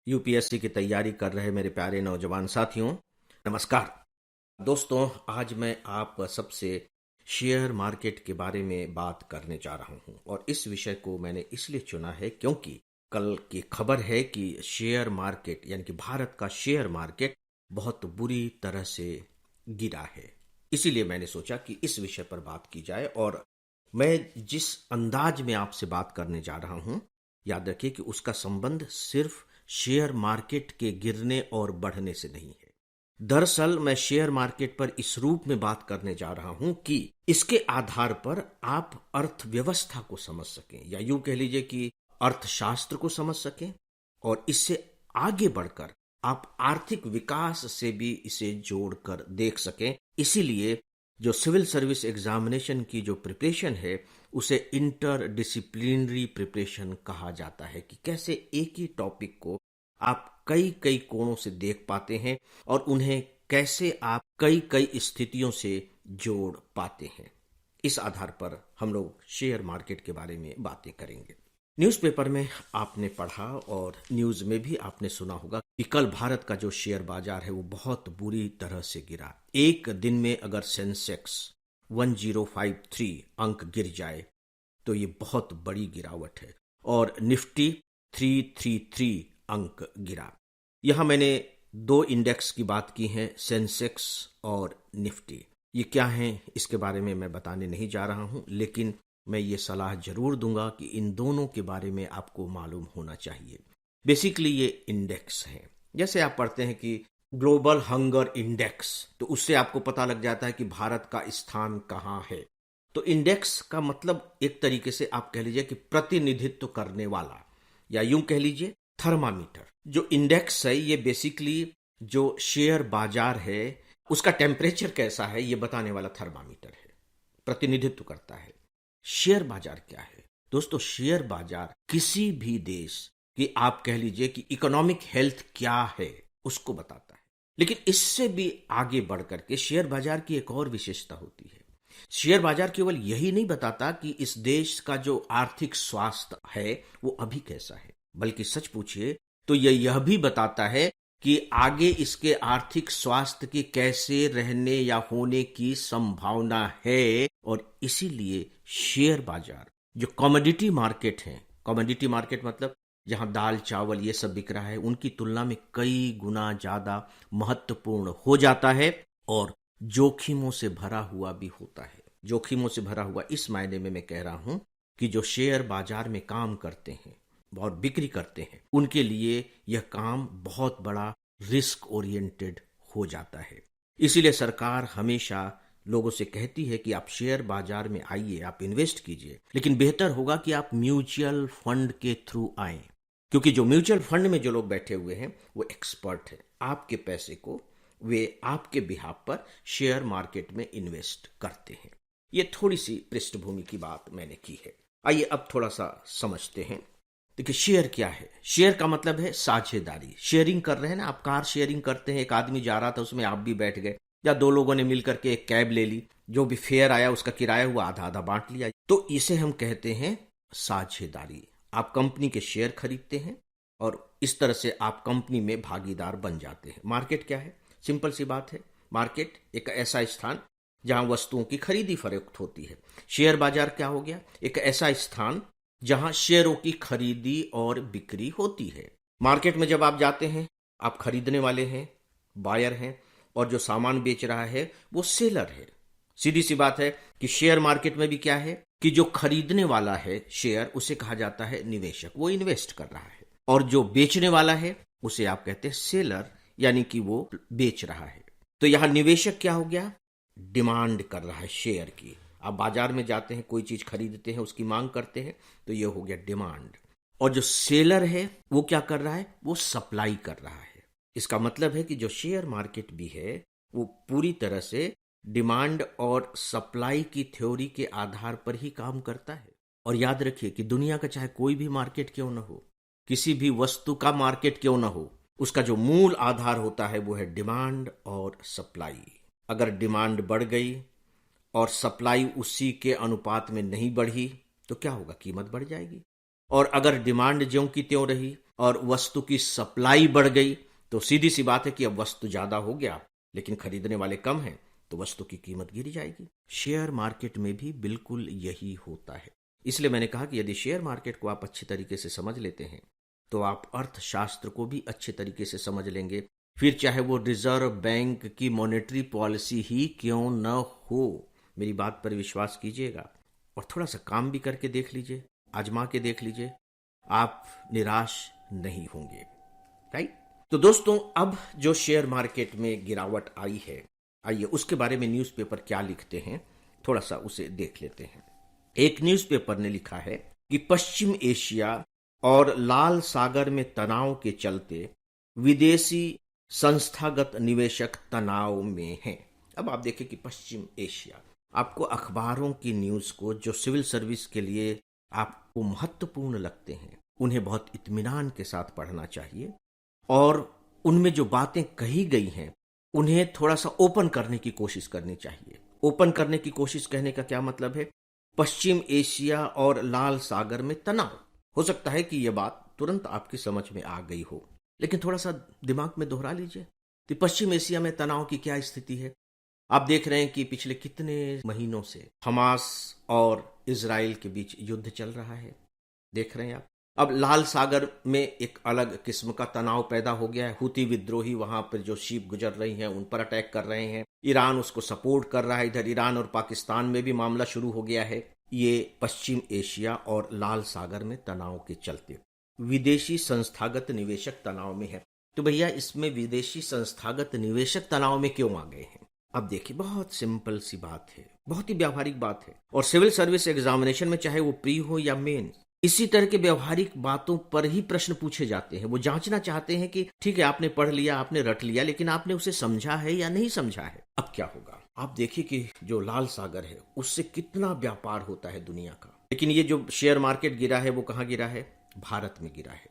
UPSC की तैयारी कर रहे मेरे प्यारे नौजवान साथियों, नमस्कार। दोस्तों, आज मैं आप सबसे शेयर मार्केट के बारे में बात करने जा रहा हूं और इस विषय को मैंने इसलिए चुना है क्योंकि कल की खबर है कि शेयर मार्केट यानी कि भारत का शेयर मार्केट बहुत बुरी तरह से गिरा है। इसीलिए मैंने सोचा कि इस विषय पर बात की जाए और मैं जिस अंदाज में आपसे बात करने जा रहा हूं, याद रखिए कि उसका संबंध सिर्फ शेयर मार्केट के गिरने और बढ़ने से नहीं है। दरअसल मैं शेयर मार्केट पर इस रूप में बात करने जा रहा हूं कि इसके आधार पर आप अर्थव्यवस्था को समझ सकें या यूं कह लीजिए कि अर्थशास्त्र को समझ सकें और इससे आगे बढ़कर आप आर्थिक विकास से भी इसे जोड़कर देख सकें। इसीलिए जो सिविल सर्विस एग्जामिनेशन की जो प्रिपरेशन है उसे इंटर डिसिप्लिनरी प्रिपरेशन कहा जाता है कि कैसे एक ही टॉपिक को आप कई कई कोणों से देख पाते हैं और उन्हें कैसे आप कई कई स्थितियों से जोड़ पाते हैं। इस आधार पर हम लोग शेयर मार्केट के बारे में बातें करेंगे। न्यूज़पेपर में आपने पढ़ा और न्यूज़ में भी आपने सुना होगा कि कल भारत का जो शेयर बाजार है वो बहुत बुरी तरह से गिरा। एक दिन में अगर सेंसेक्स 1053 अंक गिर जाए तो ये बहुत बड़ी गिरावट है और निफ्टी 333 अंक गिरा। यहां मैंने दो इंडेक्स की बात की है, सेंसेक्स और निफ्टी। ये क्या हैं इसके बारे में मैं बताने नहीं जा रहा हूं, लेकिन मैं ये सलाह जरूर दूंगा कि इन दोनों के बारे में आपको मालूम होना चाहिए। बेसिकली ये इंडेक्स हैं। जैसे आप पढ़ते हैं कि ग्लोबल हंगर इंडेक्स, तो उससे आपको पता लग जाता है कि भारत का स्थान कहाँ है। तो इंडेक्स का मतलब एक तरीके से आप कह लीजिए कि प्रतिनिधित्व करने वाला, या यूं कह लीजिए थर्मामीटर। जो इंडेक्स है ये बेसिकली जो शेयर बाजार है उसका टेम्परेचर कैसा है ये बताने वाला थर्मामीटर है, प्रतिनिधित्व करता है। शेयर बाजार क्या है दोस्तों? शेयर बाजार किसी भी देश की आप कह लीजिए कि इकोनॉमिक हेल्थ क्या है उसको बताता है। लेकिन इससे भी आगे बढ़कर के शेयर बाजार की एक और विशेषता होती है। शेयर बाजार केवल यही नहीं बताता कि इस देश का जो आर्थिक स्वास्थ्य है वो अभी कैसा है, बल्कि सच पूछिए तो यह भी बताता है कि आगे इसके आर्थिक स्वास्थ्य की कैसे रहने या होने की संभावना है। और इसीलिए शेयर बाजार जो कमोडिटी मार्केट है, कमोडिटी मार्केट मतलब जहां दाल चावल ये सब बिक रहा है, उनकी तुलना में कई गुना ज्यादा महत्वपूर्ण हो जाता है और जोखिमों से भरा हुआ भी होता है। जोखिमों से भरा हुआ इस मायने में मैं कह रहा हूं कि जो शेयर बाजार में काम करते हैं और बिक्री करते हैं उनके लिए यह काम बहुत बड़ा रिस्क ओरिएंटेड हो जाता है। इसीलिए सरकार हमेशा लोगों से कहती है कि आप शेयर बाजार में आइए, आप इन्वेस्ट कीजिए, लेकिन बेहतर होगा कि आप म्यूचुअल फंड के थ्रू आए, क्योंकि जो म्यूचुअल फंड में जो लोग बैठे हुए हैं वो एक्सपर्ट है। आपके पैसे को वे आपके बिहाफ पर शेयर मार्केट में इन्वेस्ट करते हैं। ये थोड़ी सी पृष्ठभूमि की बात मैंने की है। आइए अब थोड़ा सा समझते हैं। देखिए शेयर क्या है? शेयर का मतलब है साझेदारी। शेयरिंग कर रहे हैं ना, आप कार शेयरिंग करते हैं, एक आदमी जा रहा था उसमें आप भी बैठ गए, या दो लोगों ने मिलकर के एक कैब ले ली, जो भी फेयर आया उसका किराया हुआ आधा आधा बांट लिया, तो इसे हम कहते हैं साझेदारी। आप कंपनी के शेयर खरीदते हैं और इस तरह से आप कंपनी में भागीदार बन जाते हैं। मार्केट क्या है? सिंपल सी बात है, मार्केट एक ऐसा स्थान जहां वस्तुओं की खरीदी फरोख्त होती है। शेयर बाजार क्या हो गया? एक ऐसा स्थान जहां शेयरों की खरीदी और बिक्री होती है। मार्केट में जब आप जाते हैं, आप खरीदने वाले हैं, बायर हैं, और जो सामान बेच रहा है वो सेलर है। सीधी सी बात है कि शेयर मार्केट में भी क्या है कि जो खरीदने वाला है शेयर उसे कहा जाता है निवेशक, वो इन्वेस्ट कर रहा है, और जो बेचने वाला है उसे आप कहते हैं सेलर, यानी कि वो बेच रहा है। तो यहां निवेशक क्या हो गया? डिमांड कर रहा है शेयर की। आप बाजार में जाते हैं, कोई चीज खरीदते हैं, उसकी मांग करते हैं, तो ये हो गया डिमांड। और जो सेलर है वो क्या कर रहा है? वो सप्लाई कर रहा है। इसका मतलब है कि जो शेयर मार्केट भी है वो पूरी तरह से डिमांड और सप्लाई की थ्योरी के आधार पर ही काम करता है। और याद रखिए कि दुनिया का चाहे कोई भी मार्केट क्यों ना हो, किसी भी वस्तु का मार्केट क्यों ना हो, उसका जो मूल आधार होता है वो है डिमांड और सप्लाई। अगर डिमांड बढ़ गई और सप्लाई उसी के अनुपात में नहीं बढ़ी तो क्या होगा? कीमत बढ़ जाएगी। और अगर डिमांड ज्यों की त्यों रही और वस्तु की सप्लाई बढ़ गई तो सीधी सी बात है कि अब वस्तु ज्यादा हो गया लेकिन खरीदने वाले कम हैं तो वस्तु की कीमत गिर जाएगी। शेयर मार्केट में भी बिल्कुल यही होता है। इसलिए मैंने कहा कि यदि शेयर मार्केट को आप अच्छी तरीके से समझ लेते हैं तो आप अर्थशास्त्र को भी अच्छे तरीके से समझ लेंगे। फिर चाहे वो रिजर्व बैंक की मॉनेटरी पॉलिसी ही क्यों न हो, मेरी बात पर विश्वास कीजिएगा और थोड़ा सा काम भी करके देख लीजिए, आजमा के देख लीजिए, आप निराश नहीं होंगे। राइट। तो दोस्तों, अब जो शेयर मार्केट में गिरावट आई है, आइए उसके बारे में न्यूज़पेपर क्या लिखते हैं थोड़ा सा उसे देख लेते हैं। एक न्यूज़पेपर ने लिखा है कि पश्चिम एशिया और लाल सागर में तनाव के चलते विदेशी संस्थागत निवेशक तनाव में हैं। अब आप देखें कि पश्चिम एशिया, आपको अखबारों की न्यूज़ को जो सिविल सर्विस के लिए आपको महत्वपूर्ण लगते हैं उन्हें बहुत इत्मीनान के साथ पढ़ना चाहिए और उनमें जो बातें कही गई हैं उन्हें थोड़ा सा ओपन करने की कोशिश करनी चाहिए। ओपन करने की कोशिश कहने का क्या मतलब है? पश्चिम एशिया और लाल सागर में तनाव। हो सकता है कि यह बात तुरंत आपकी समझ में आ गई हो, लेकिन थोड़ा सा दिमाग में दोहरा लीजिए कि पश्चिम एशिया में तनाव की क्या स्थिति है। आप देख रहे हैं कि पिछले कितने महीनों से हमास और इजराइल के बीच युद्ध चल रहा है, देख रहे हैं आप। अब लाल सागर में एक अलग किस्म का तनाव पैदा हो गया है। हुती विद्रोही वहां पर जो शिप गुजर रही हैं उन पर अटैक कर रहे हैं, ईरान उसको सपोर्ट कर रहा है। इधर ईरान और पाकिस्तान में भी मामला शुरू हो गया है। ये पश्चिम एशिया और लाल सागर में तनाव के चलते विदेशी संस्थागत निवेशक तनाव में है। तो भैया, इसमें विदेशी संस्थागत निवेशक तनाव में क्यों आ गए हैं? अब देखिए, बहुत सिंपल सी बात है, बहुत ही व्यावहारिक बात है। और सिविल सर्विस एग्जामिनेशन में चाहे वो प्री हो या मेन, इसी तरह के व्यवहारिक बातों पर ही प्रश्न पूछे जाते हैं। वो जांचना चाहते हैं कि ठीक है, आपने पढ़ लिया, आपने रट लिया, लेकिन आपने उसे समझा है या नहीं समझा है। अब क्या होगा? आप देखिए कि जो लाल सागर है उससे कितना व्यापार होता है दुनिया का, लेकिन ये जो शेयर मार्केट गिरा है वो कहाँ गिरा है? भारत में गिरा है।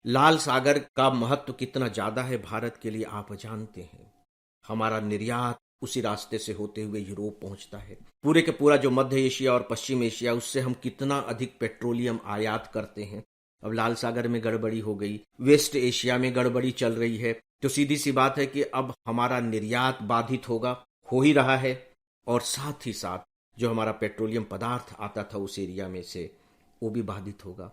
लाल सागर का महत्व कितना ज्यादा है भारत के लिए आप जानते हैं। हमारा निर्यात उसी रास्ते से होते हुए यूरोप पहुंचता है। पूरे के पूरा जो मध्य एशिया और पश्चिम एशिया, उससे हम कितना अधिक पेट्रोलियम आयात करते हैं। अब लाल सागर में गड़बड़ी हो गई, वेस्ट एशिया में गड़बड़ी चल रही है, तो सीधी सी बात है कि अब हमारा निर्यात बाधित होगा, हो ही रहा है। और साथ ही साथ जो हमारा पेट्रोलियम पदार्थ आता था उस एरिया में से, वो भी बाधित होगा।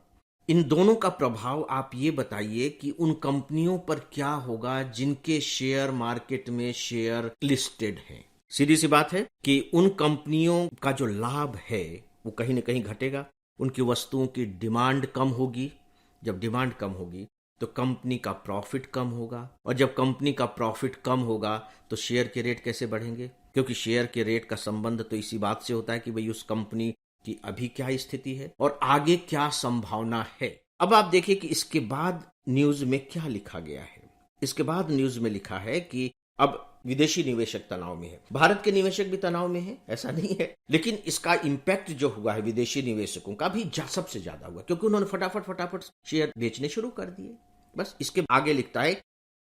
इन दोनों का प्रभाव आप ये बताइए कि उन कंपनियों पर क्या होगा जिनके शेयर मार्केट में शेयर लिस्टेड हैं। सीधी सी बात है कि उन कंपनियों का जो लाभ है वो कहीं ना कहीं घटेगा। उनकी वस्तुओं की डिमांड कम होगी। जब डिमांड कम होगी तो कंपनी का प्रॉफिट कम होगा, और जब कंपनी का प्रॉफिट कम होगा तो शेयर के रेट कैसे बढ़ेंगे? क्योंकि शेयर के रेट का संबंध तो इसी बात से होता है कि भाई उस कंपनी कि अभी क्या स्थिति है और आगे क्या संभावना है। अब आप देखिए कि इसके बाद न्यूज में क्या लिखा गया है। इसके बाद न्यूज में लिखा है कि अब विदेशी निवेशक तनाव में है। भारत के निवेशक भी तनाव में है, ऐसा नहीं है, लेकिन इसका इंपैक्ट जो हुआ है विदेशी निवेशकों का भी सबसे ज्यादा हुआ, क्योंकि उन्होंने फटाफट शेयर बेचने शुरू कर दिए। बस इसके आगे लिखता है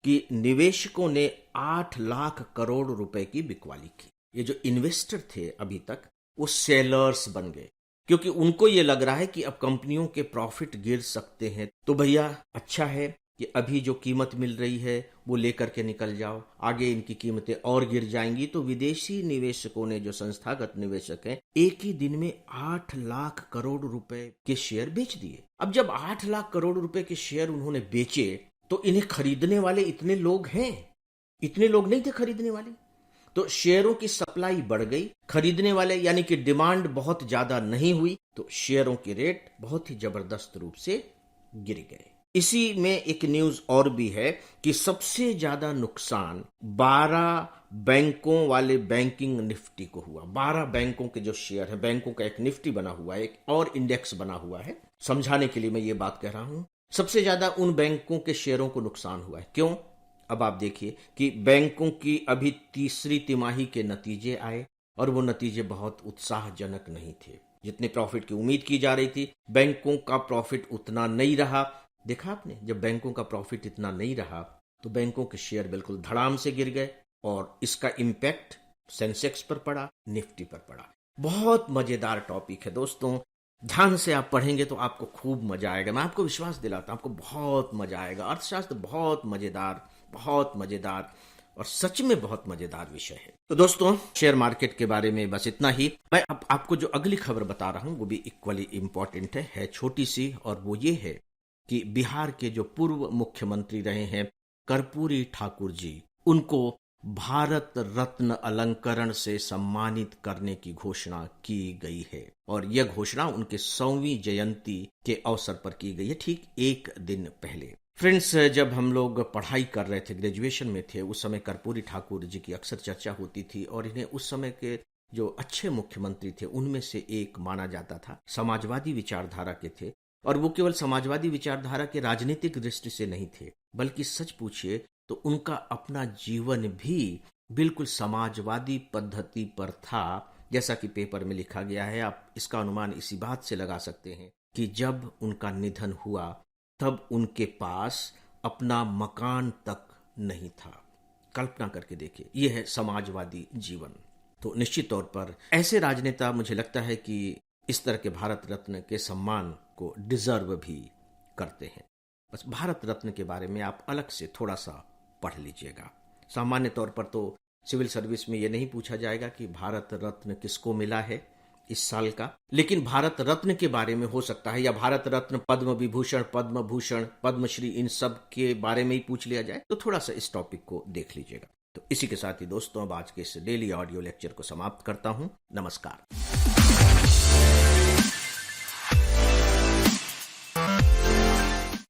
कि निवेशकों ने 8 लाख करोड़ रुपए की बिकवाली की। ये जो इन्वेस्टर थे अभी तक, वो सेलर्स बन गए, क्योंकि उनको ये लग रहा है कि अब कंपनियों के प्रॉफिट गिर सकते हैं। तो भैया, अच्छा है कि अभी जो कीमत मिल रही है वो लेकर के निकल जाओ, आगे इनकी कीमतें और गिर जाएंगी। तो विदेशी निवेशकों ने, जो संस्थागत निवेशक हैं, एक ही दिन में 8 लाख करोड़ रुपए के शेयर बेच दिए। अब जब 8 लाख करोड़ रुपए के शेयर उन्होंने बेचे तो इन्हें खरीदने वाले इतने लोग हैं? इतने लोग नहीं थे खरीदने वाले। तो शेयरों की सप्लाई बढ़ गई, खरीदने वाले यानी कि डिमांड बहुत ज्यादा नहीं हुई, तो शेयरों के रेट बहुत ही जबरदस्त रूप से गिर गए। इसी में एक न्यूज और भी है कि सबसे ज्यादा नुकसान 12 बैंकों वाले बैंकिंग निफ्टी को हुआ। 12 बैंकों के जो शेयर है, बैंकों का एक निफ्टी बना हुआ है, एक और इंडेक्स बना हुआ है। समझाने के लिए मैं ये बात कह रहा हूं, सबसे ज्यादा उन बैंकों के शेयरों को नुकसान हुआ है। क्यों? अब आप देखिए कि बैंकों की अभी तीसरी तिमाही के नतीजे आए और वो नतीजे बहुत उत्साहजनक नहीं थे। जितने प्रॉफिट की उम्मीद की जा रही थी, बैंकों का प्रॉफिट उतना नहीं रहा। देखा आपने, जब बैंकों का प्रॉफिट इतना नहीं रहा तो बैंकों के शेयर बिल्कुल धड़ाम से गिर गए और इसका इंपैक्ट सेंसेक्स पर पड़ा, निफ्टी पर पड़ा। बहुत मजेदार टॉपिक है दोस्तों, ध्यान से आप पढ़ेंगे तो आपको खूब मजा आएगा। मैं आपको विश्वास दिलाता हूं, आपको बहुत मजा आएगा। अर्थशास्त्र बहुत मजेदार और सच में बहुत मजेदार विषय है। तो दोस्तों, शेयर मार्केट के बारे में बस इतना ही। मैं अब आपको जो अगली खबर बता रहा हूं वो भी इक्वली इंपॉर्टेंट है छोटी सी, और वो ये है कि बिहार के जो पूर्व मुख्यमंत्री रहे हैं कर्पूरी ठाकुर जी, उनको भारत रत्न अलंकरण से सम्मानित करने की घोषणा की गई है। और यह घोषणा उनके 100वीं जयंती के अवसर पर की गई है, ठीक एक दिन पहले। फ्रेंड्स, जब हम लोग पढ़ाई कर रहे थे, ग्रेजुएशन में थे, उस समय कर्पूरी ठाकुर जी की अक्सर चर्चा होती थी और इन्हें उस समय के जो अच्छे मुख्यमंत्री थे उनमें से एक माना जाता था। समाजवादी विचारधारा के थे, और वो केवल समाजवादी विचारधारा के राजनीतिक दृष्टि से नहीं थे, बल्कि सच पूछिए तो उनका अपना जीवन भी बिल्कुल समाजवादी पद्धति पर था। जैसा कि पेपर में लिखा गया है, आप इसका अनुमान इसी बात से लगा सकते हैं कि जब उनका निधन हुआ तब उनके पास अपना मकान तक नहीं था। कल्पना करके देखिए, यह है समाजवादी जीवन। तो निश्चित तौर पर ऐसे राजनेता मुझे लगता है कि इस तरह के भारत रत्न के सम्मान को डिजर्व भी करते हैं। बस भारत रत्न के बारे में आप अलग से थोड़ा सा पढ़ लीजिएगा। सामान्य तौर पर तो सिविल सर्विस में यह नहीं पूछा जाएगा कि भारत रत्न किसको मिला है इस साल का, लेकिन भारत रत्न के बारे में हो सकता है, या भारत रत्न, पद्म विभूषण, पद्म भूषण, पद्मश्री, इन सब के बारे में ही पूछ लिया जाए तो थोड़ा सा इस टॉपिक को देख लीजिएगा। तो इसी के साथ ही दोस्तों, अब आज के इस डेली ऑडियो लेक्चर को समाप्त करता हूं। नमस्कार।